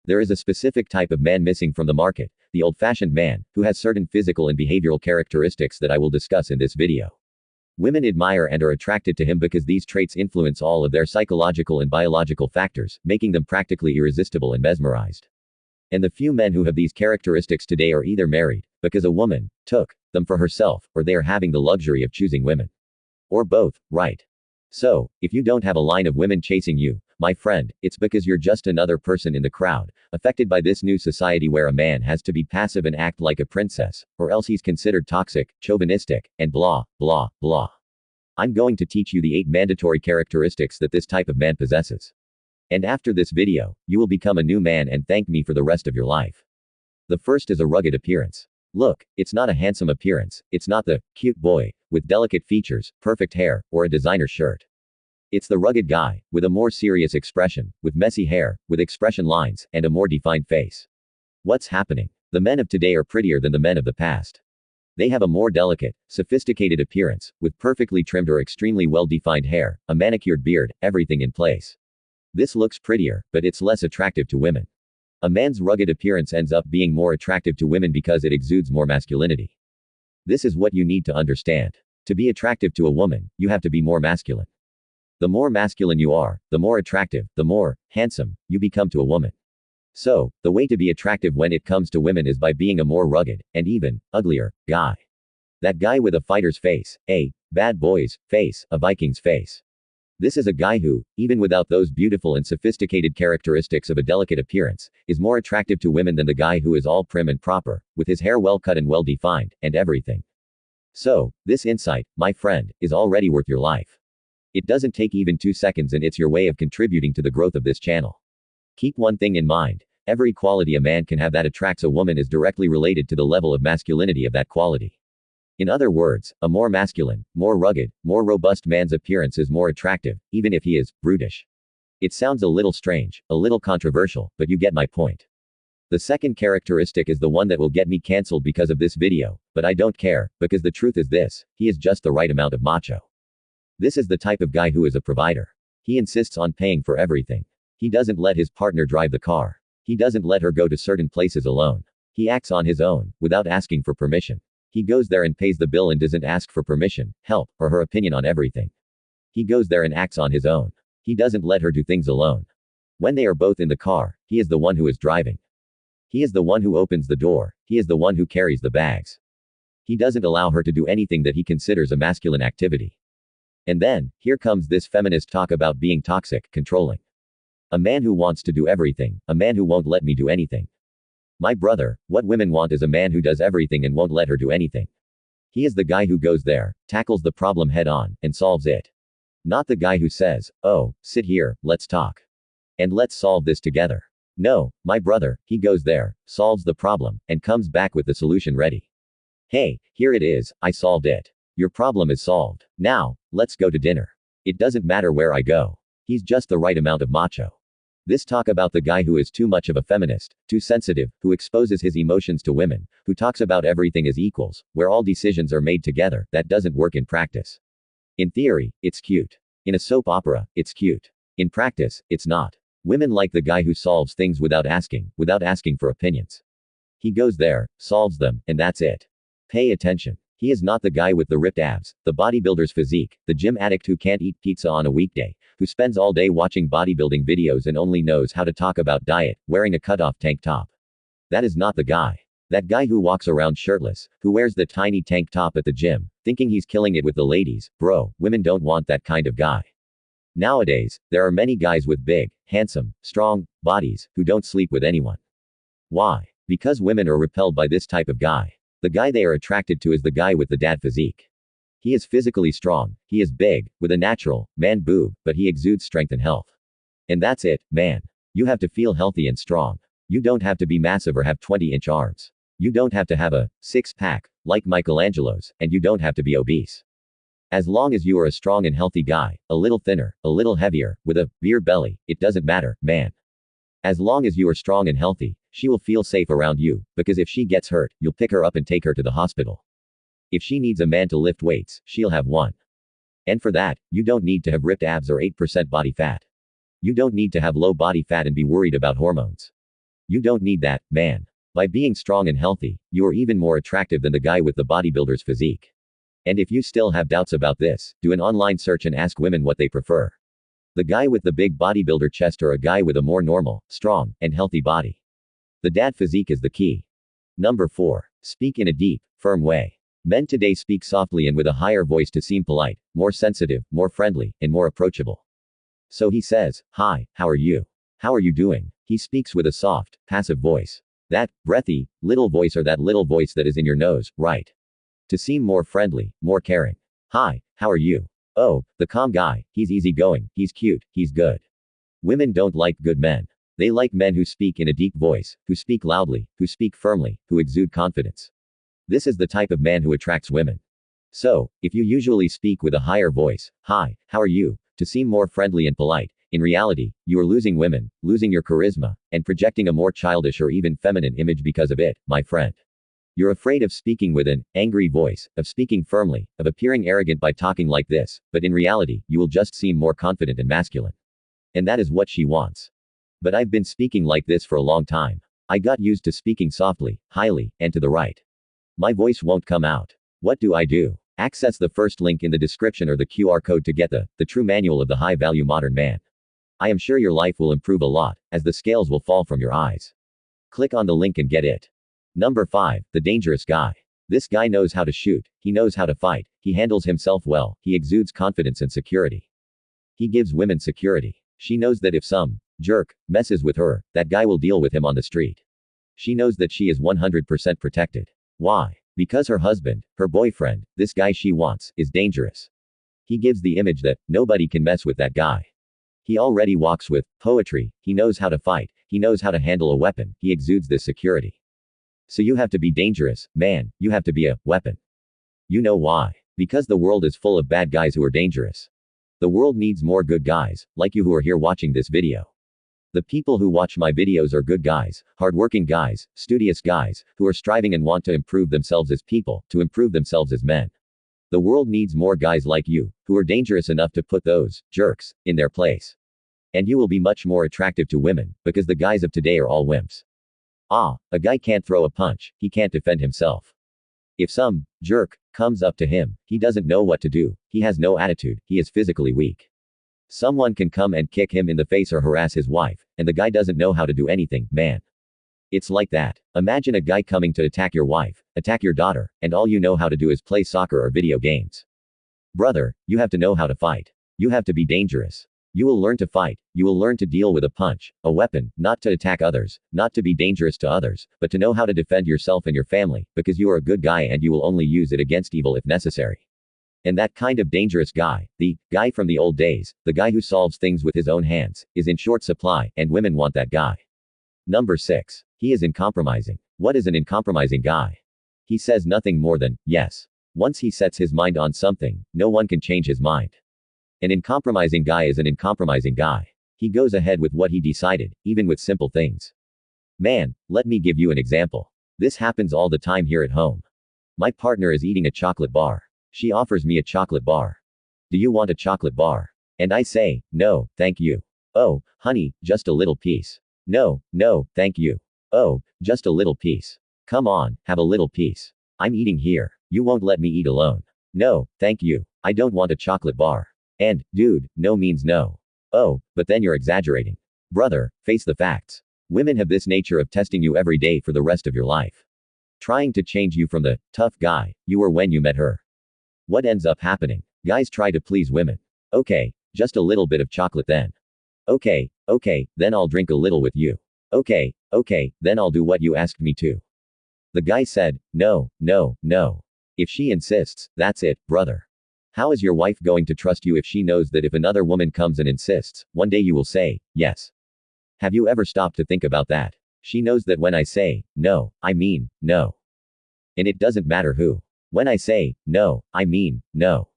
There is a specific type of man missing from the market, the old-fashioned man, who has certain physical and behavioral characteristics that I will discuss in this video. Women admire and are attracted to him because these traits influence all of their psychological and biological factors, making them practically irresistible and mesmerized. And the few men who have these characteristics today are either married, because a woman took them for herself, or they are having the luxury of choosing women. Or both, right? So, if you don't have a line of women chasing you, my friend, it's because you're just another person in the crowd, affected by this new society where a man has to be passive and act like a princess, or else he's considered toxic, chauvinistic, and blah, blah, blah. I'm going to teach you the 8 mandatory characteristics that this type of man possesses. And after this video, you will become a new man and thank me for the rest of your life. The first is a rugged appearance. Look, it's not a handsome appearance, it's not the cute boy with delicate features, perfect hair, or a designer shirt. It's the rugged guy, with a more serious expression, with messy hair, with expression lines, and a more defined face. What's happening? The men of today are prettier than the men of the past. They have a more delicate, sophisticated appearance, with perfectly trimmed or extremely well-defined hair, a manicured beard, everything in place. This looks prettier, but it's less attractive to women. A man's rugged appearance ends up being more attractive to women because it exudes more masculinity. This is what you need to understand. To be attractive to a woman, you have to be more masculine. The more masculine you are, the more attractive, the more handsome you become to a woman. So, the way to be attractive when it comes to women is by being a more rugged, and even uglier, guy. That guy with a fighter's face, a bad boy's face, a Viking's face. This is a guy who, even without those beautiful and sophisticated characteristics of a delicate appearance, is more attractive to women than the guy who is all prim and proper, with his hair well cut and well defined, and everything. So, this insight, my friend, is already worth your life. It doesn't take even 2 seconds and it's your way of contributing to the growth of this channel. Keep one thing in mind. Every quality a man can have that attracts a woman is directly related to the level of masculinity of that quality. In other words, a more masculine, more rugged, more robust man's appearance is more attractive, even if he is brutish. It sounds a little strange, a little controversial, but you get my point. The second characteristic is the one that will get me cancelled because of this video, but I don't care, because the truth is this, he is just the right amount of macho. This is the type of guy who is a provider. He insists on paying for everything. He doesn't let his partner drive the car. He doesn't let her go to certain places alone. He acts on his own, without asking for permission. He goes there and pays the bill and doesn't ask for permission, help, or her opinion on everything. He goes there and acts on his own. He doesn't let her do things alone. When they are both in the car, he is the one who is driving. He is the one who opens the door. He is the one who carries the bags. He doesn't allow her to do anything that he considers a masculine activity. And then, here comes this feminist talk about being toxic, controlling. A man who wants to do everything, a man who won't let me do anything. My brother, what women want is a man who does everything and won't let her do anything. He is the guy who goes there, tackles the problem head on, and solves it. Not the guy who says, oh, sit here, let's talk. And let's solve this together. No, my brother, he goes there, solves the problem, and comes back with the solution ready. Hey, here it is, I solved it. Your problem is solved. Now, let's go to dinner. It doesn't matter where I go. He's just the right amount of macho. This talk about the guy who is too much of a feminist, too sensitive, who exposes his emotions to women, who talks about everything as equals, where all decisions are made together, that doesn't work in practice. In theory, it's cute. In a soap opera, it's cute. In practice, it's not. Women like the guy who solves things without asking for opinions. He goes there, solves them, and that's it. Pay attention. He is not the guy with the ripped abs, the bodybuilder's physique, the gym addict who can't eat pizza on a weekday, who spends all day watching bodybuilding videos and only knows how to talk about diet, wearing a cutoff tank top. That is not the guy. That guy who walks around shirtless, who wears the tiny tank top at the gym, thinking he's killing it with the ladies, bro, women don't want that kind of guy. Nowadays, there are many guys with big, handsome, strong bodies, who don't sleep with anyone. Why? Because women are repelled by this type of guy. The guy they are attracted to is the guy with the dad physique. He is physically strong, he is big, with a natural, man boob, but he exudes strength and health. And that's it, man. You have to feel healthy and strong. You don't have to be massive or have 20-inch arms. You don't have to have a six-pack, like Michelangelo's, and you don't have to be obese. As long as you are a strong and healthy guy, a little thinner, a little heavier, with a beer belly, it doesn't matter, man. As long as you are strong and healthy, she will feel safe around you, because if she gets hurt, you'll pick her up and take her to the hospital. If she needs a man to lift weights, she'll have one. And for that, you don't need to have ripped abs or 8% body fat. You don't need to have low body fat and be worried about hormones. You don't need that, man. By being strong and healthy, you are even more attractive than the guy with the bodybuilder's physique. And if you still have doubts about this, do an online search and ask women what they prefer. The guy with the big bodybuilder chest or a guy with a more normal, strong, and healthy body. The dad physique is the key. Number 4. Speak in a deep, firm way. Men today speak softly and with a higher voice to seem polite, more sensitive, more friendly, and more approachable. So he says, "Hi, how are you? How are you doing?" He speaks with a soft, passive voice. That breathy, little voice or that little voice that is in your nose, right? To seem more friendly, more caring. "Hi, how are you?" Oh, the calm guy, he's easygoing, he's cute, he's good. Women don't like good men. They like men who speak in a deep voice, who speak loudly, who speak firmly, who exude confidence. This is the type of man who attracts women. So, if you usually speak with a higher voice, "Hi, how are you?" to seem more friendly and polite, in reality, you are losing women, losing your charisma, and projecting a more childish or even feminine image because of it, my friend. You're afraid of speaking with an angry voice, of speaking firmly, of appearing arrogant by talking like this, but in reality, you will just seem more confident and masculine. And that is what she wants. But I've been speaking like this for a long time. I got used to speaking softly, highly, and to the right. My voice won't come out. What do I do? Access the first link in the description or the QR code to get the true manual of the high-value modern man. I am sure your life will improve a lot, as the scales will fall from your eyes. Click on the link and get it. Number 5. The dangerous guy. This guy knows how to shoot, he knows how to fight, he handles himself well, he exudes confidence and security. He gives women security. She knows that if some jerk messes with her, that guy will deal with him on the street. She knows that she is 100% protected. Why? Because her husband, her boyfriend, this guy she wants, is dangerous. He gives the image that nobody can mess with that guy. He already walks with poetry, he knows how to fight, he knows how to handle a weapon, he exudes this security. So you have to be dangerous, man, you have to be a weapon. You know why? Because the world is full of bad guys who are dangerous. The world needs more good guys, like you who are here watching this video. The people who watch my videos are good guys, hardworking guys, studious guys, who are striving and want to improve themselves as people, to improve themselves as men. The world needs more guys like you, who are dangerous enough to put those jerks in their place. And you will be much more attractive to women, because the guys of today are all wimps. A guy can't throw a punch, he can't defend himself. If some jerk comes up to him, he doesn't know what to do, he has no attitude, he is physically weak. Someone can come and kick him in the face or harass his wife, and the guy doesn't know how to do anything, man. It's like that. Imagine a guy coming to attack your wife, attack your daughter, and all you know how to do is play soccer or video games. Brother, you have to know how to fight. You have to be dangerous. You will learn to fight, you will learn to deal with a punch, a weapon, not to attack others, not to be dangerous to others, but to know how to defend yourself and your family, because you are a good guy and you will only use it against evil if necessary. And that kind of dangerous guy, the guy from the old days, the guy who solves things with his own hands, is in short supply, and women want that guy. Number 6. He is uncompromising. What is an uncompromising guy? He says nothing more than, yes. Once he sets his mind on something, no one can change his mind. An uncompromising guy is an uncompromising guy. He goes ahead with what he decided, even with simple things. Man, let me give you an example. This happens all the time here at home. My partner is eating a chocolate bar. She offers me a chocolate bar. Do you want a chocolate bar? And I say, no, thank you. Oh, honey, just a little piece. No, thank you. Oh, just a little piece. Come on, have a little piece. I'm eating here. You won't let me eat alone. No, thank you. I don't want a chocolate bar. And, dude, no means no. Oh, but then you're exaggerating. Brother, face the facts. Women have this nature of testing you every day for the rest of your life. Trying to change you from the tough guy you were when you met her. What ends up happening? Guys try to please women. Okay, just a little bit of chocolate then. Okay, then I'll drink a little with you. Okay, then I'll do what you asked me to. The guy said, no. If she insists, that's it, brother. How is your wife going to trust you if she knows that if another woman comes and insists, one day you will say, yes? Have you ever stopped to think about that? She knows that when I say, no, I mean, no. And it doesn't matter who. When I say, no, I mean, no.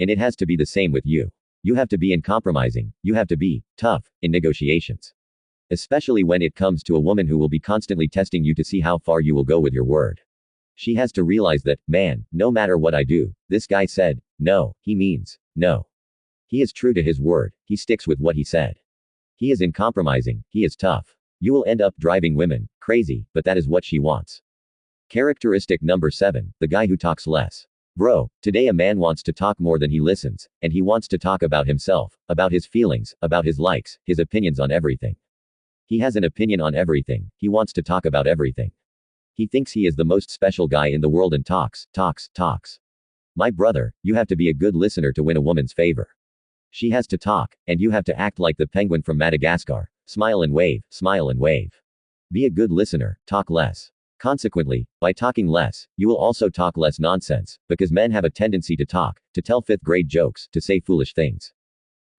And it has to be the same with you. You have to be uncompromising, you have to be tough in negotiations. Especially when it comes to a woman who will be constantly testing you to see how far you will go with your word. She has to realize that, man, no matter what I do, this guy said, no, he means, no. He is true to his word, he sticks with what he said. He is uncompromising, he is tough. You will end up driving women crazy, but that is what she wants. Characteristic number 7, the guy who talks less. Bro, today a man wants to talk more than he listens, and he wants to talk about himself, about his feelings, about his likes, his opinions on everything. He has an opinion on everything, he wants to talk about everything. He thinks he is the most special guy in the world and talks. My brother, you have to be a good listener to win a woman's favor. She has to talk, and you have to act like the penguin from Madagascar. Smile and wave, smile and wave. Be a good listener, talk less. Consequently, by talking less, you will also talk less nonsense, because men have a tendency to talk, to tell fifth-grade jokes, to say foolish things.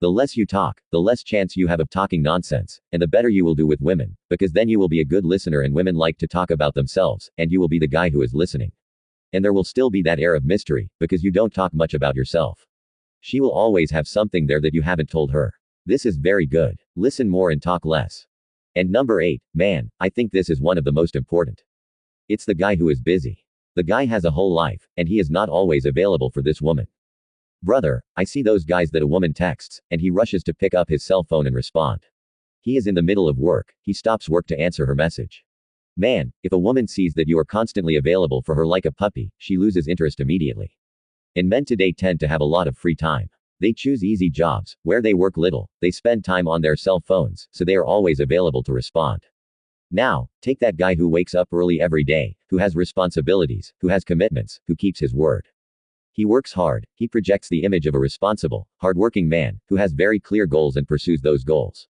The less you talk, the less chance you have of talking nonsense, and the better you will do with women, because then you will be a good listener and women like to talk about themselves, and you will be the guy who is listening. And there will still be that air of mystery, because you don't talk much about yourself. She will always have something there that you haven't told her. This is very good. Listen more and talk less. And number 8, man, I think this is one of the most important. It's the guy who is busy. The guy has a whole life, and he is not always available for this woman. Brother, I see those guys that a woman texts, and he rushes to pick up his cell phone and respond. He is in the middle of work, he stops work to answer her message. Man, if a woman sees that you are constantly available for her like a puppy, she loses interest immediately. And men today tend to have a lot of free time. They choose easy jobs, where they work little, they spend time on their cell phones, so they are always available to respond. Now, take that guy who wakes up early every day, who has responsibilities, who has commitments, who keeps his word. He works hard, he projects the image of a responsible, hardworking man, who has very clear goals and pursues those goals.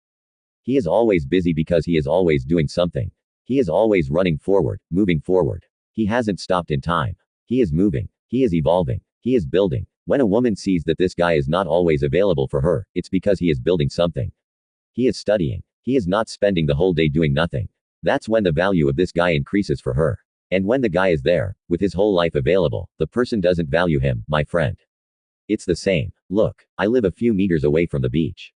He is always busy because he is always doing something. He is always running forward, moving forward. He hasn't stopped in time. He is moving. He is evolving. He is building. When a woman sees that this guy is not always available for her, it's because he is building something. He is studying. He is not spending the whole day doing nothing. That's when the value of this guy increases for her. And when the guy is there, with his whole life available, the person doesn't value him, my friend. It's the same. Look, I live a few meters away from the beach.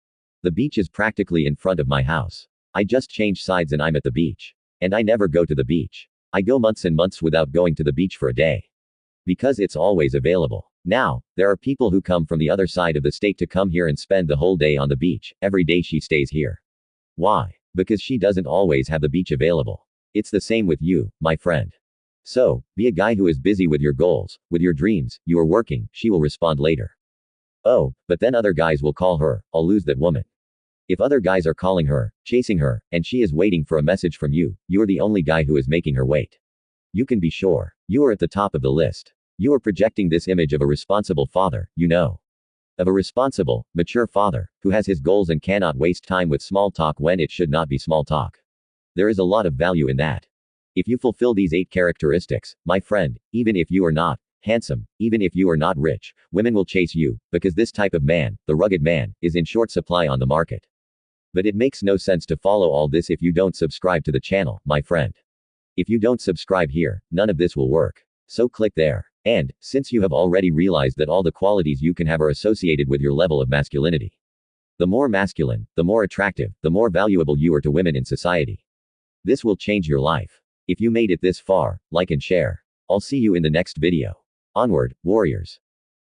The beach is practically in front of my house. I just change sides and I'm at the beach. And I never go to the beach. I go months and months without going to the beach for a day. Because it's always available. Now, there are people who come from the other side of the state to come here and spend the whole day on the beach. Every day she stays here. Why? Because she doesn't always have the beach available. It's the same with you, my friend. So, be a guy who is busy with your goals, with your dreams, you are working, she will respond later. Oh, but then other guys will call her, I'll lose that woman. If other guys are calling her, chasing her, and she is waiting for a message from you, you are the only guy who is making her wait. You can be sure. You are at the top of the list. You are projecting this image of a responsible father, you know. Of a responsible, mature father, who has his goals and cannot waste time with small talk when it should not be small talk. There is a lot of value in that. If you fulfill these 8 characteristics, my friend, even if you are not handsome, even if you are not rich, women will chase you, because this type of man, the rugged man, is in short supply on the market. But it makes no sense to follow all this if you don't subscribe to the channel, my friend. If you don't subscribe here, none of this will work. So click there. And, since you have already realized that all the qualities you can have are associated with your level of masculinity. The more masculine, the more attractive, the more valuable you are to women in society. This will change your life. If you made it this far, like and share. I'll see you in the next video. Onward, warriors.